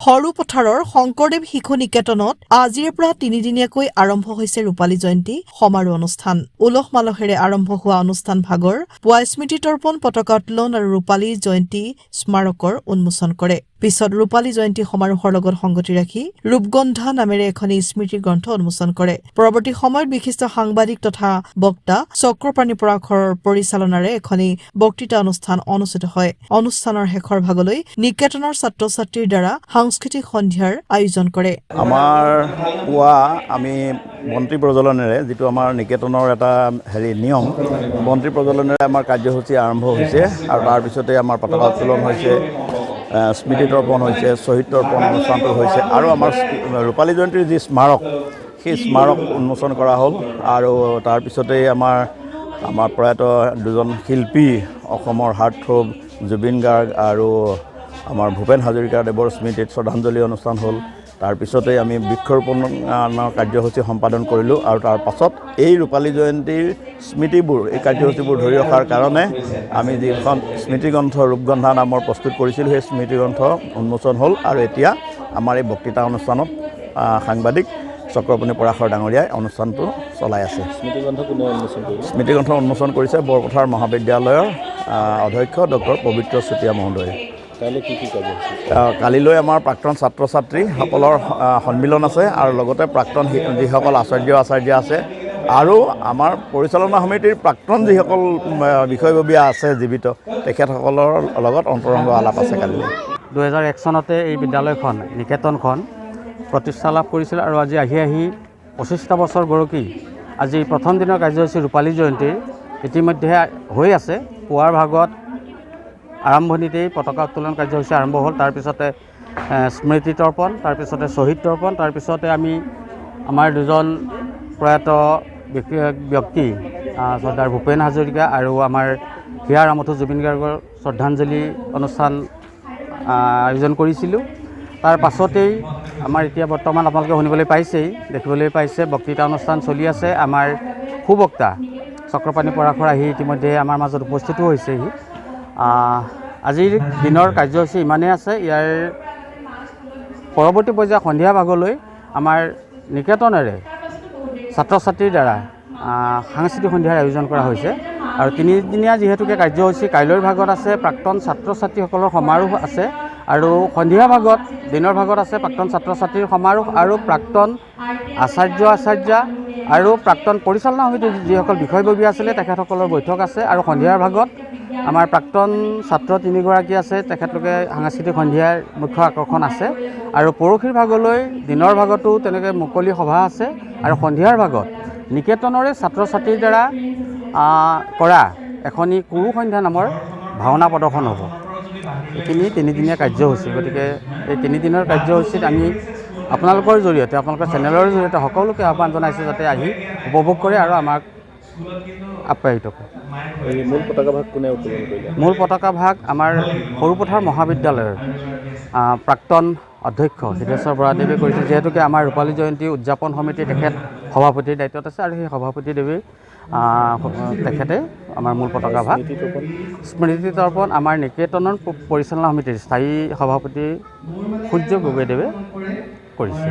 সৰু পথাৰৰ শংকৰদেৱ শিশু নিকেতনত আজিৰে পৰা তিনিদিনীয়াকৈ আৰম্ভ হৈছে ৰূপালী জয়ন্তী সমাৰোহ অনুষ্ঠান। উলহ মালহেৰে আৰম্ভ হোৱা অনুষ্ঠান ভাগৰ পুৱা স্মৃতি তৰ্পণ, পতাকা উত্তোলন আৰু ৰূপালী জয়ন্তী স্মাৰকৰ উন্মোচন কৰে। পিছত ৰূপালী জয়ন্তী সমাৰোহৰ লগত সংগতি ৰাখি ৰূপগন্ধা নামেৰে এখন স্মৃতি গ্ৰন্থ উন্মোচন কৰে। পৰৱৰ্তী সময়ত বিশিষ্ট সাংবাদিক তথা বক্তা চক্ৰপাণি পৰাশৰৰ পৰিচালনাৰে এখনি বক্তৃতা অনুষ্ঠান অনুষ্ঠিত হয়। অনুষ্ঠানৰ শেষৰ ভাগলৈ নিকেতনৰ ছাত্ৰ-ছাত্ৰীৰ দ্বাৰা সাংস্কৃতিক সন্ধিয়াৰ আয়োজন কৰে। আমাৰ পুৱা আমি বন্তি প্ৰজ্বলনেৰে যিটো আমাৰ নিকেতনৰ এটা নিয়ম, বন্তি প্ৰজ্বলনেৰে আমাৰ কাৰ্যসূচী আৰম্ভ হৈছে আৰু তাৰপিছতে আমাৰ পতাকা উত্তোলন হৈছে, স্মৃতি তৰ্পণ হৈছে, শ্বহীদ তৰ্পণ অনুষ্ঠানটো হৈছে আৰু আমাৰ ৰূপালী জয়ন্তীৰ যি স্মাৰক, সেই স্মাৰক উন্মোচন কৰা হ'ল। আৰু তাৰপিছতেই আমাৰ প্ৰয়াত দুজন শিল্পী, অসমৰ হাৰ্টথ্ৰব জুবিন গাৰ্গ আৰু আমাৰ ভূপেন হাজৰিকাদেৱৰ স্মৃতিত শ্ৰদ্ধাঞ্জলি অনুষ্ঠান হ'ল। তাৰপিছতেই আমি বৃক্ষৰোপণৰ কাৰ্যসূচী সম্পাদন কৰিলোঁ আৰু তাৰ পাছত এই ৰূপালী জয়ন্তীৰ স্মৃতিবোৰ, এই কাৰ্যসূচীবোৰ ধৰি ৰখাৰ কাৰণে আমি যিখন স্মৃতিগ্ৰন্থ ৰূপগন্ধা নামৰ প্ৰস্তুত কৰিছিলোঁ, সেই স্মৃতিগ্ৰন্থ উন্মোচন হ'ল। আৰু এতিয়া আমাৰ এই বক্তৃতা অনুষ্ঠানত সাংবাদিক চক্ৰপাণি পৰাশৰ ডাঙৰীয়াই অনুষ্ঠানটো চলাই আছে। স্মৃতিগ্ৰন্থ কোনে উন্মোচন কৰিছে? স্মৃতিগ্ৰন্থ উন্মোচন কৰিছে বৰপথাৰ মহাবিদ্যালয়ৰ অধ্যক্ষ ডক্টৰ পবিত্ৰ চুতীয়া মহোদয়ে। কালিলৈ আমাৰ প্ৰাক্তন ছাত্ৰ ছাত্ৰীসকলৰ সন্মিলন আছে আৰু লগতে প্ৰাক্তন যিসকল আচাৰ্য আছে আৰু আমাৰ পৰিচালনা সমিতিৰ প্ৰাক্তন যিসকল বিষয়ববীয়া আছে জীৱিত, তেখেতসকলৰ লগত অন্তৰংগ আলাপ আছে কালিলৈ। 2001 চনতে এই বিদ্যালয়খন নিকেতনখন প্ৰতিষ্ঠা লাভ কৰিছিল আৰু আজি আহি 25টা বছৰ গৰকি আজি প্ৰথম দিনৰ কাৰ্যসূচী ৰূপালী জয়ন্তীৰ ইতিমধ্যে হৈ আছে। পুৱাৰ ভাগত আৰম্ভণিতেই পতাকা উত্তোলন কাৰ্যসূচী আৰম্ভ হ'ল, তাৰপিছতে স্মৃতি তৰ্পণ, তাৰপিছতে শ্বহীদ তৰ্পণ, তাৰপিছতে আমি আমাৰ দুজন প্ৰয়াত ব্যক্তি চৰ্দাৰ ভূপেন হাজৰিকা আৰু আমাৰ হিয়াৰ আমঠু জুবিন গাৰ্গৰ শ্ৰদ্ধাঞ্জলি অনুষ্ঠান আয়োজন কৰিছিলোঁ। তাৰ পাছতেই আমাৰ এতিয়া বৰ্তমান আপোনালোকে শুনিবলৈ পাইছেই, দেখিবলৈ পাইছে, বক্তৃতা অনুষ্ঠান চলি আছে। আমাৰ সুবক্তা চক্ৰপাণি পৰাশৰ আহি ইতিমধ্যে আমাৰ মাজত উপস্থিতো হৈছেহি। আজিৰ দিনৰ কাৰ্যসূচী ইমানেই আছে। ইয়াৰ পৰৱৰ্তী পৰ্যায়ৰ সন্ধিয়া ভাগলৈ আমাৰ নিকেতনেৰে ছাত্ৰ ছাত্ৰীৰ দ্বাৰা সাংস্কৃতিক সন্ধিয়াৰ আয়োজন কৰা হৈছে। আৰু তিনিদিনীয়া যিহেতুকে কাৰ্যসূচী, কাইলৈৰ ভাগত আছে প্ৰাক্তন ছাত্ৰ ছাত্ৰীসকলৰ সমাৰোহ আছে আৰু সন্ধিয়া ভাগত দিনৰ ভাগত আছে প্ৰাক্তন ছাত্ৰ ছাত্ৰীৰ সমাৰোহ আৰু প্ৰাক্তন আচাৰ্যা আৰু প্ৰাক্তন পৰিচালনা সমিতিৰ যিসকল বিষয়ববী আছিলে তেখেতসকলৰ বৈঠক আছে। আৰু সন্ধিয়াৰ ভাগত আমাৰ প্ৰাক্তন ছাত্ৰ 3গৰাকী আছে, তেখেতলোকে সাংস্কৃতিক সন্ধিয়াৰ মুখ্য আকৰ্ষণ আছে। আৰু পৰহিৰ ভাগলৈ দিনৰ ভাগতো তেনেকৈ মুকলি সভা আছে আৰু সন্ধিয়াৰ ভাগত নিকেতনৰে ছাত্ৰ ছাত্ৰীৰ দ্বাৰা কৰা এখনি কুৰু সন্ধ্যা নামৰ ভাওনা প্ৰদৰ্শন হ'ব। এইখিনি তিনিদিনীয়া কাৰ্যসূচী। গতিকে এই তিনিদিনৰ কাৰ্যসূচীত আমি আপোনালোকৰ জৰিয়তে, আপোনালোকৰ চেনেলৰ জৰিয়তে সকলোকে আহ্বান জনাইছোঁ যাতে আহি উপভোগ কৰে আৰু আমাক আপ্যায়িত কৰে। মূল পতাকা ভাগ কোনে উত্তোলন কৰিলে? মূল পতাকা ভাগ আমাৰ সৰুপথাৰ মহাবিদ্যালয়ৰ প্ৰাক্তন অধ্যক্ষ সিদ্ধেশ্বৰ বৰাদেৱে কৰিছে। যিহেতুকে আমাৰ ৰূপালী জয়ন্তী উদযাপন সমিতি তেখেত সভাপতিৰ দায়িত্বত আছে আৰু সেই সভাপতিদেৱে তেখেতে আমাৰ মূল পতাকা ভাগ স্মৃতি তৰ্পণ আমাৰ নিকেতনৰ পৰিচালনা সমিতিৰ স্থায়ী সভাপতি সূৰ্য গগৈদেৱে কৰিছে।